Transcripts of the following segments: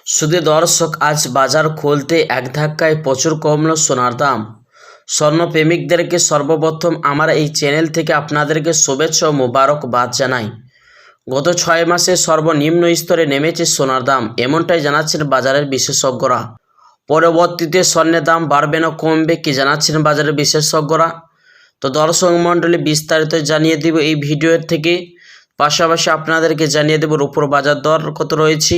শুধু দর্শক, আজ বাজার খুলতে এক ধাক্কায় প্রচুর কমল সোনার দাম। স্বর্ণপ্রেমিকদেরকে সর্বপ্রথম আমার এই চ্যানেল থেকে আপনাদেরকে শুভেচ্ছা ও মোবারকবাদ জানাই। গত 6 মাসে সর্বনিম্ন স্তরে নেমেছে সোনার দাম, এমনটাই জানাচ্ছেন বাজারের বিশেষজ্ঞরা। পরবর্তীতে স্বর্ণের দাম বাড়বে না কমবে কি জানাচ্ছেন বাজারের বিশেষজ্ঞরা। তো দর্শক মণ্ডলী, বিস্তারিত জানিয়ে দেব এই ভিডিওর থেকে। পাশাপাশি আপনাদেরকে জানিয়ে দেব রূপোর বাজার দর কত রয়েছে।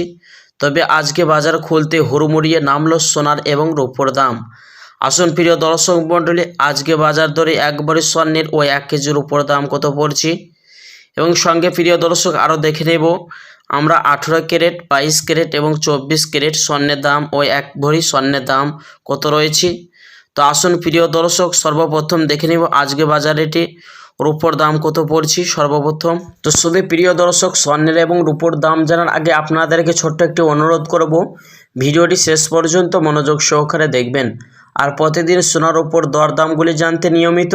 তবে আজকে বাজার খুলতে হুড়মুড়িয়ে নামলো সোনার এবং রূপোর দাম। আসুন প্রিয় দর্শক মণ্ডলী, আজকে বাজার দরে একবারে স্বর্ণের ও 1 কেজি রূপোর দাম কত পড়ছে, এবং সঙ্গে প্রিয় দর্শক আরও দেখে নেব আমরা 18 ক্যারেট, 22 ক্যারেট এবং 24 ক্যারেট স্বর্ণের দাম ও 1 ভরি স্বর্ণের দাম কত রয়েছে। তো আসুন প্রিয় দর্শক, সর্বপ্রথম দেখে নেব আজকে বাজারেটি রূপোর দাম কত পড়ছে সর্বপ্রথম। তো শুধু প্রিয় দর্শক, স্বর্ণের এবং রূপোর দাম জানার আগে আপনাদেরকে ছোট্ট একটি অনুরোধ করব, ভিডিওটি শেষ পর্যন্ত মনোযোগ সহকারে দেখবেন। আর প্রতিদিন সোনার উপর দরদামগুলি জানতে নিয়মিত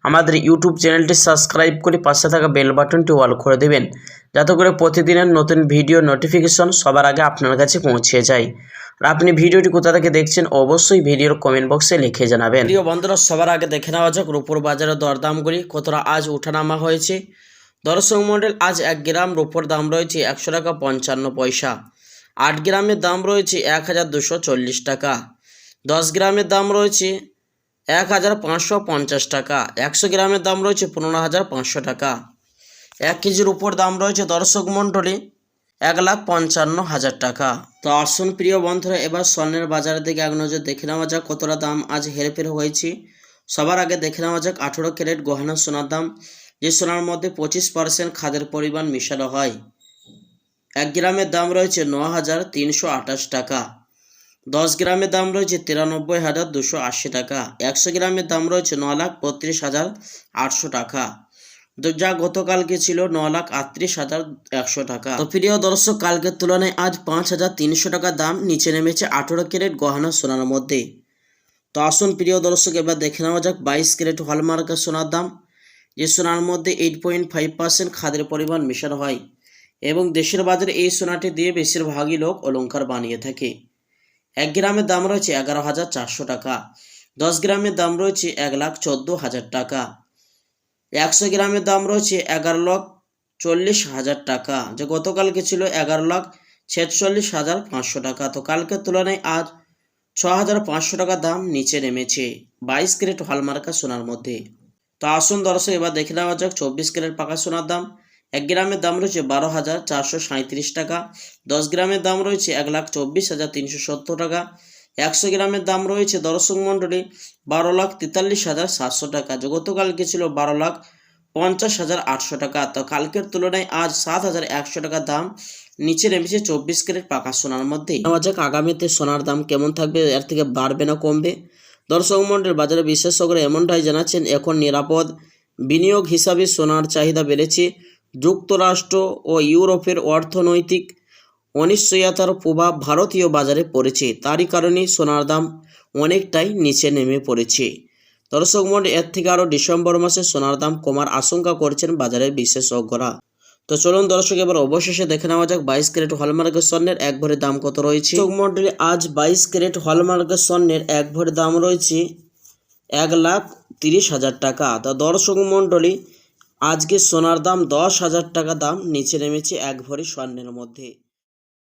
আমাদের ইউটিউব চ্যানেলটি সাবস্ক্রাইব করে পাশে থাকা বেল বাটনটি অল করে দেবেন, যাতে করে প্রতিদিনের নতুন ভিডিও নোটিফিকেশন সবার আগে আপনার কাছে পৌঁছে যায়। আর আপনি ভিডিওটি কোথা থেকে দেখছেন অবশ্যই ভিডিওর কমেন্ট বক্সে লিখে জানাবেন। প্রিয় বন্ধুরা, সবার আগে দেখে নেওয়া যাক রূপোর বাজারের দরদামগুলি কতটা আজ ওঠানামা হয়েছে। দর্শক মণ্ডল, আজ 1 গ্রাম রূপোর দাম রয়েছে 100 টাকা 55 পয়সা। 8 গ্রামের দাম রয়েছে 1240 টাকা। 10 গ্রামের দাম রয়েছে 1550 টাকা। 100 গ্রামের দাম রয়েছে 15500 টাকা। 1 কেজির উপর দাম রয়েছে দর্শক মণ্ডলী 1,55,000 টাকা। তো আসুন প্রিয় বন্ধুরা, এবার স্বর্ণের বাজারের দিকে এক নজর দেখে নেওয়া যাক কতটা দাম আজ হেরফের হয়েছে। সবার আগে দেখে নেওয়া যাক 18 ক্যারেট গহনা সোনার দাম, যে সোনার মধ্যে 25% খাদের পরিমাণ মিশানো হয়। 1 গ্রামের দাম রয়েছে 9,328 টাকা। 10 গ্রামের দাম রয়েছে 93,280 টাকা। 100 গ্রামের দাম রয়েছে 9,32,800 টাকা, যা গতকালকে ছিল 9,38,100 টাকা। তো প্রিয় দর্শক, কালকের তুলনায় আজ 5,300 টাকা দাম নিচে নেমেছে 18 ক্যারেট গহনা সোনার মধ্যে। তো আসুন প্রিয় দর্শক, এবার দেখে নেওয়া যাক 22 ক্যারেট হলমার্কের সোনার দাম, যে সোনার মধ্যে 8.5% খাদের পরিমাণ মেশানো হয়, এবং দেশের বাজারে এই সোনাটি দিয়ে বেশিরভাগই লোক অলংকার বানিয়ে থাকে। 1 গ্রামের দাম রয়েছে 11,400 টাকা। 10 গ্রামের দাম রয়েছে 1,14,000 টাকা। 100 গ্রামের দাম রয়েছে 11,40,000 টাকা, যা গতকালকে ছিল 11,46,500 টাকা। তো কালকের তুলনায় আজ 6,500 টাকা দাম নিচে নেমেছে 22 ক্যারেট হলমার্কা সোনার মধ্যে। তো আসুন দর্শক, এবার দেখে নেওয়া যাক 24 ক্যারেট পাকা সোনার দাম। 1 গ্রামের দাম রয়েছে 12,437 টাকা। 10 গ্রামের দাম রয়েছে 1,24,370 টাকা। 100 গ্রামের দাম রয়েছে দর্শক মণ্ডলী 12,43,700 টাকা, যে গতকালকে ছিল 12,50,800 টাকা। তো কালকের তুলনায় আজ 7,100 টাকা দাম নিচে নেমেছে 24 ক্যারেট পাকা সোনার মধ্যে। নেওয়া যাক আগামীতে সোনার দাম কেমন থাকবে, এর থেকে বাড়বে না কমবে। দর্শক মণ্ডলী, বাজারে বিশেষজ্ঞরা এমনটাই জানাচ্ছেন, এখন নিরাপদ বিনিয়োগ হিসাবে সোনার চাহিদা বেড়েছে। যুক্তরাষ্ট্র ও ইউরোপের অর্থনৈতিক অনিশ্চয়তার প্রভাব ভারতীয় বাজারে পড়েছে, তারই কারণে সোনার দাম অনেকটাই নিচে নেমে পড়েছে। দর্শক মণ্ডলী, এর থেকে আরও ডিসেম্বর মাসে সোনার দাম কমার আশঙ্কা করছেন বাজারের বিশেষজ্ঞরা। তো চলুন দর্শক, এবার অবশেষে দেখে নেওয়া যাক 22 ক্যারেট হলমার্কের স্বর্ণের 1 ভরি দাম কত রয়েছে। দর্শক মণ্ডলী, আজ 22 ক্যারেট হলমার্কের স্বর্ণের 1 ভরি দাম রয়েছে 1,30,000 টাকা। তা দর্শক মণ্ডলী, আজকে সোনার দাম 10,000 টাকা দাম নিচে নেমেছে 1 ভরি স্বর্ণের মধ্যে।